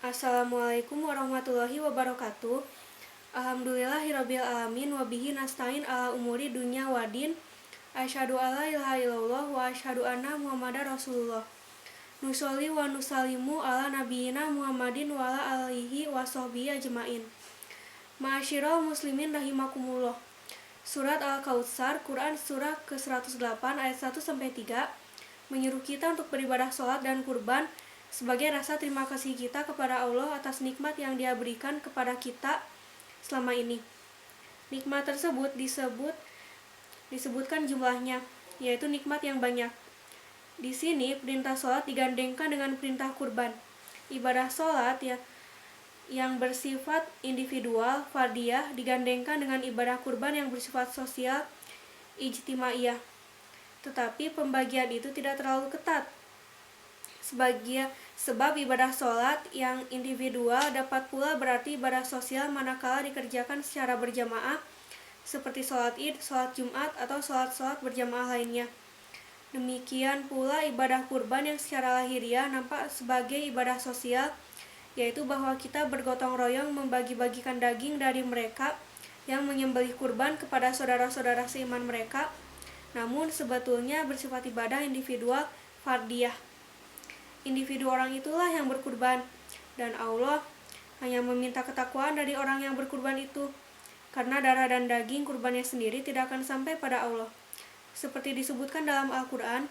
Assalamualaikum warahmatullahi wabarakatuh. Alhamdulillahirabbil alamin wa bihi nasta'in ala umuri dunya wadin. Asyhadu alla ilaha illallah wa asyhadu anna Muhammadar Rasulullah. Nusolli wa nusallimu ala nabiyina Muhammadin wa ala alihi wa sahbihi ajmain. Ma'asyiral muslimin rahimakumullah. Surat Al-Kautsar, Quran surah ke-108 ayat 1 sampai 3 menyuruh kita untuk beribadah salat dan kurban sebagai rasa terima kasih kita kepada Allah atas nikmat yang Dia berikan kepada kita selama ini. Nikmat tersebut disebutkan jumlahnya, yaitu nikmat yang banyak. Di sini perintah salat digandengkan dengan perintah kurban. Ibadah salat yang bersifat individual, fardiyah, digandengkan dengan ibadah kurban yang bersifat sosial, ijtimaiyah. Tetapi pembagian itu tidak terlalu ketat. Sebab ibadah sholat yang individual dapat pula berarti ibadah sosial manakala dikerjakan secara berjamaah, seperti sholat id, sholat jumat, atau sholat-sholat berjamaah lainnya. Demikian pula ibadah kurban yang secara lahiriah nampak sebagai ibadah sosial, yaitu bahwa kita bergotong royong membagi-bagikan daging dari mereka yang menyembelih kurban kepada saudara-saudara seiman mereka, namun sebetulnya bersifat ibadah individual fardiyah. Individu orang itulah yang berkurban, dan Allah hanya meminta ketakwaan dari orang yang berkurban itu, karena darah dan daging kurbannya sendiri tidak akan sampai pada Allah. Seperti disebutkan dalam Al-Quran,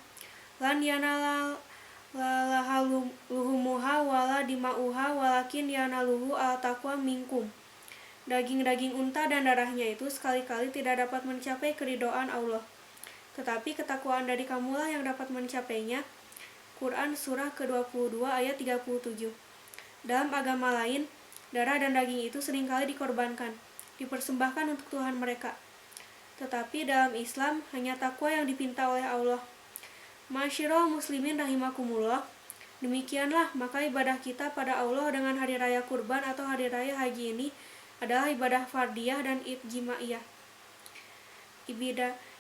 lan yanala luhumuha wala dima'uha walakin yanaluhu al-taqwa minkum. Daging-daging unta dan darahnya itu sekali-kali tidak dapat mencapai keridhaan Allah, tetapi ketakwaan dari kamulah yang dapat mencapainya. Quran surah ke-22 ayat 37. Dalam agama lain, darah dan daging itu seringkali dikorbankan, dipersembahkan untuk Tuhan mereka. Tetapi dalam Islam hanya takwa yang dipinta oleh Allah. Ma'asyiral muslimin rahimakumullah. Demikianlah maka ibadah kita pada Allah dengan hari raya kurban atau hari raya haji ini adalah ibadah fardiyah dan ijtimaiyah.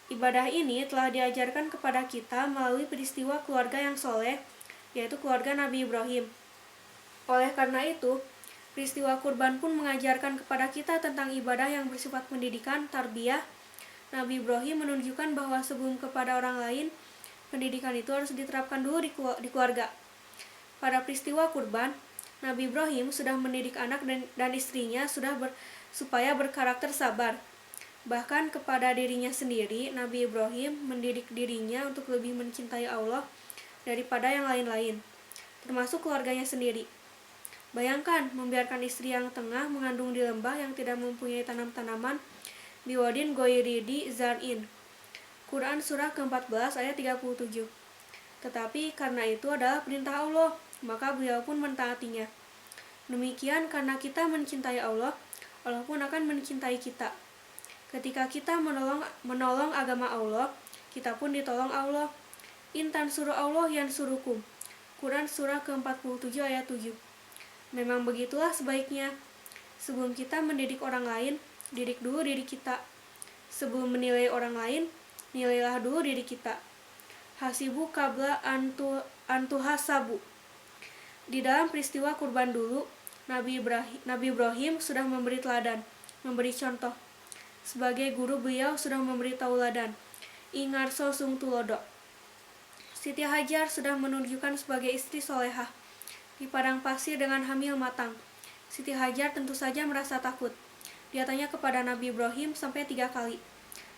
Ibadah ini telah diajarkan kepada kita melalui peristiwa keluarga yang soleh, yaitu keluarga Nabi Ibrahim. Oleh karena itu, peristiwa kurban pun mengajarkan kepada kita tentang ibadah yang bersifat pendidikan, tarbiyah. Nabi Ibrahim menunjukkan bahwa sebelum kepada orang lain, pendidikan itu harus diterapkan dulu di keluarga. Pada peristiwa kurban, Nabi Ibrahim sudah mendidik anak dan istrinya supaya berkarakter sabar. Bahkan kepada dirinya sendiri, Nabi Ibrahim mendidik dirinya untuk lebih mencintai Allah daripada yang lain-lain, termasuk keluarganya sendiri. Bayangkan membiarkan istri yang tengah mengandung di lembah yang tidak mempunyai tanam-tanaman, biwadin goiridi zar'in. Quran surah ke-14 ayat 37. Tetapi karena itu adalah perintah Allah, maka beliau pun mentaatinya. Demikian karena kita mencintai Allah, Allah pun akan mencintai kita. Ketika kita menolong agama Allah, kita pun ditolong Allah. Intan suruh Allah yang suruhkum. Quran surah ke-47 ayat 7. Memang begitulah sebaiknya. Sebelum kita mendidik orang lain, didik dulu diri kita. Sebelum menilai orang lain, nilailah dulu diri kita. Hasibu qabla antuhasabu. Di dalam peristiwa kurban dulu, Nabi Ibrahim sudah memberi teladan, memberi contoh. Sebagai guru beliau sudah memberi tauladan. Ingarso sung tulodo. Siti Hajar sudah menunjukkan sebagai istri solehah di padang pasir dengan hamil matang. Siti Hajar tentu saja merasa takut. Dia tanya kepada Nabi Ibrahim sampai 3 kali.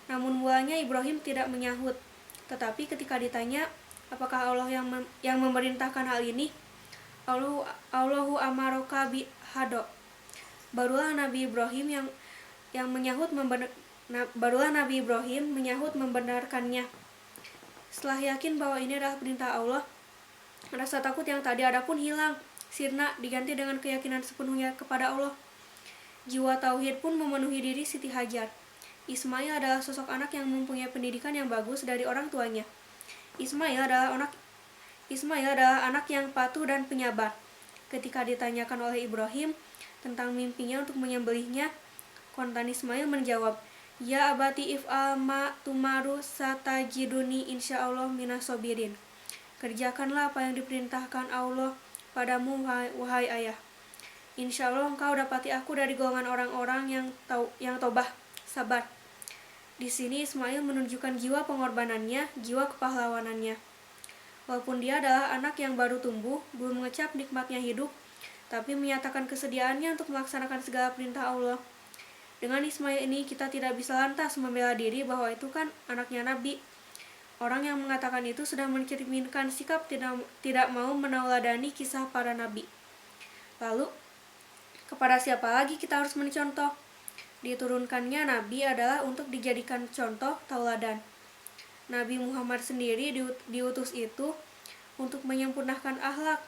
Namun mulanya Ibrahim tidak menyahut. Tetapi ketika ditanya, apakah Allah yang memerintahkan hal ini? Allahu amaroka bihado. Barulah Nabi Ibrahim menyahut membenarkannya. Setelah yakin bahwa ini adalah perintah Allah, rasa takut yang tadi ada pun hilang, sirna diganti dengan keyakinan sepenuhnya kepada Allah. Jiwa tauhid pun memenuhi diri Siti Hajar. Ismail adalah sosok anak yang mempunyai pendidikan yang bagus dari orang tuanya. Ismail adalah anak yang patuh dan penyabar. Ketika ditanyakan oleh Ibrahim tentang mimpinya untuk menyembelihnya, kontan Ismail menjawab, Ya abati if'al ma tumaru satajiduni insyaallah minas sobirin. Kerjakanlah apa yang diperintahkan Allah padamu, wahai ayah. Insya Allah engkau dapati aku dari golongan orang-orang yang tobah, sabar. Di sini Ismail menunjukkan jiwa pengorbanannya, jiwa kepahlawanannya. Walaupun dia adalah anak yang baru tumbuh, belum mengecap nikmatnya hidup, tapi menyatakan kesediaannya untuk melaksanakan segala perintah Allah. Dengan Ismail ini kita tidak bisa lantas membela diri bahwa itu kan anaknya Nabi. Orang yang mengatakan itu sudah mencerminkan sikap tidak mau menauladani kisah para nabi. Lalu, kepada siapa lagi kita harus mencontoh? Diturunkannya nabi adalah untuk dijadikan contoh tauladan. Nabi Muhammad sendiri diutus itu untuk menyempurnakan akhlak.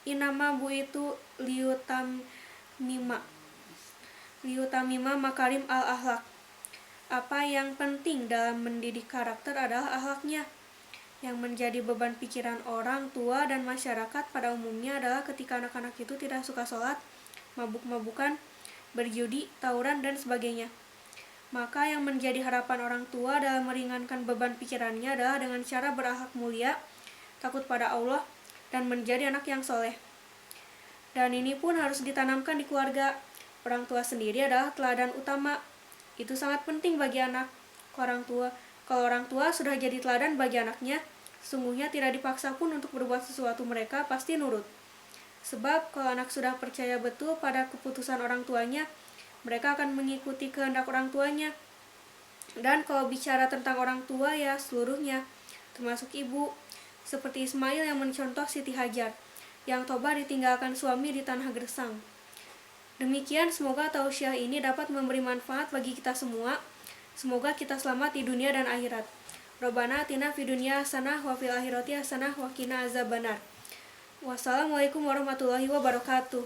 Inama buitu liutamima makarim al-akhlak. Apa yang penting dalam mendidik karakter adalah akhlaknya. Yang menjadi beban pikiran orang tua dan masyarakat pada umumnya adalah ketika anak-anak itu tidak suka sholat, mabuk-mabukan, berjudi, tawuran, dan sebagainya. Maka yang menjadi harapan orang tua dalam meringankan beban pikirannya adalah dengan cara berakhlak mulia, takut pada Allah, dan menjadi anak yang soleh. Dan ini pun harus ditanamkan di keluarga. Orang tua sendiri adalah teladan utama. Itu sangat penting bagi anak. Kalau orang tua sudah jadi teladan bagi anaknya, sungguhnya tidak dipaksa pun untuk berbuat sesuatu, mereka pasti nurut. Sebab kalau anak sudah percaya betul pada keputusan orang tuanya, mereka akan mengikuti kehendak orang tuanya. Dan kalau bicara tentang orang tua ya seluruhnya, termasuk ibu, seperti Ismail yang mencontoh Siti Hajar, yang tobat ditinggalkan suami di tanah gersang. Demikian, semoga tausiah ini dapat memberi manfaat bagi kita semua. Semoga kita selamat di dunia dan akhirat. Robbana atina fid dunya hasanah wa fil akhirati hasanah wa qina azabannar. Wassalamualaikum warahmatullahi wabarakatuh.